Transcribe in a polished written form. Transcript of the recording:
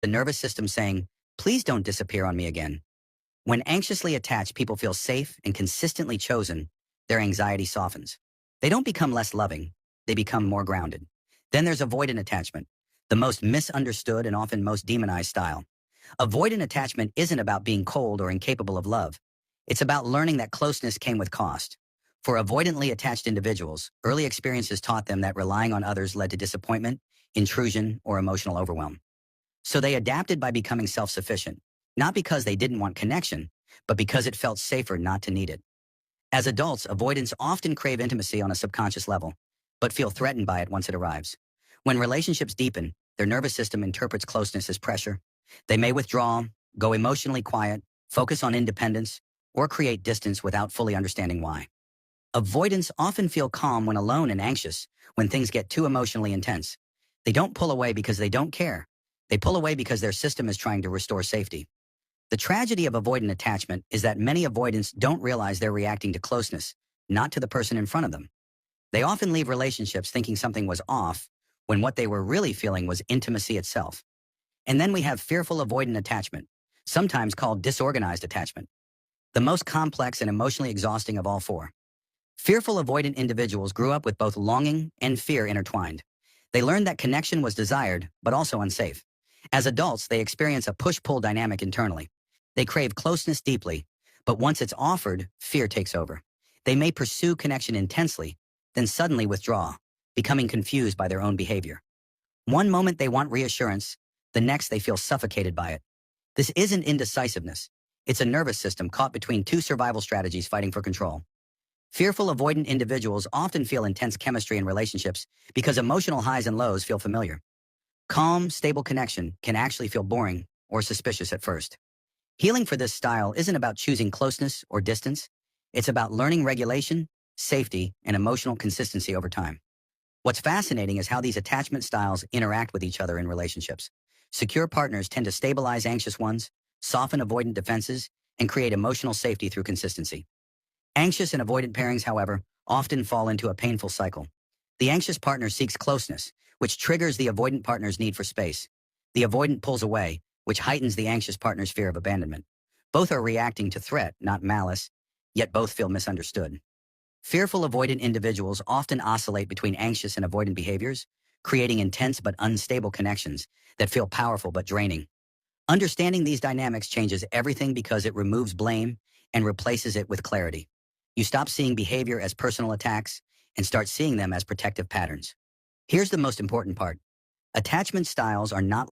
the nervous system saying, please don't disappear on me again. When anxiously attached people feel safe and consistently chosen, their anxiety softens. They don't become less loving, they become more grounded. Then there's avoidant attachment, the most misunderstood and often most demonized style. Avoidant attachment isn't about being cold or incapable of love. It's about learning that closeness came with cost. For avoidantly attached individuals, early experiences taught them that relying on others led to disappointment, intrusion, or emotional overwhelm. So they adapted by becoming self-sufficient, not because they didn't want connection, but because it felt safer not to need it. As adults, avoidants often crave intimacy on a subconscious level, but feel threatened by it once it arrives. When relationships deepen, their nervous system interprets closeness as pressure. They may withdraw, go emotionally quiet, focus on independence, or create distance without fully understanding why. Avoidants often feel calm when alone and anxious when things get too emotionally intense. They don't pull away because they don't care. They pull away because their system is trying to restore safety. The tragedy of avoidant attachment is that many avoidants don't realize they're reacting to closeness, not to the person in front of them. They often leave relationships thinking something was off when what they were really feeling was intimacy itself. And then we have fearful avoidant attachment, sometimes called disorganized attachment, the most complex and emotionally exhausting of all four. Fearful avoidant individuals grew up with both longing and fear intertwined. They learned that connection was desired, but also unsafe. As adults, they experience a push-pull dynamic internally. They crave closeness deeply, but once it's offered, fear takes over. They may pursue connection intensely, then suddenly withdraw, becoming confused by their own behavior. One moment they want reassurance, the next they feel suffocated by it. This isn't indecisiveness. It's a nervous system caught between two survival strategies fighting for control. Fearful avoidant individuals often feel intense chemistry in relationships because emotional highs and lows feel familiar. Calm, stable connection can actually feel boring or suspicious at first. Healing for this style isn't about choosing closeness or distance. It's about learning regulation, safety, and emotional consistency over time. What's fascinating is how these attachment styles interact with each other in relationships. Secure partners tend to stabilize anxious ones, soften avoidant defenses, and create emotional safety through consistency. Anxious and avoidant pairings, however, often fall into a painful cycle. The anxious partner seeks closeness, which triggers the avoidant partner's need for space. The avoidant pulls away, which heightens the anxious partner's fear of abandonment. Both are reacting to threat, not malice, yet both feel misunderstood. Fearful avoidant individuals often oscillate between anxious and avoidant behaviors, creating intense but unstable connections that feel powerful but draining. Understanding these dynamics changes everything because it removes blame and replaces it with clarity. You stop seeing behavior as personal attacks and start seeing them as protective patterns. Here's the most important part. Attachment styles are not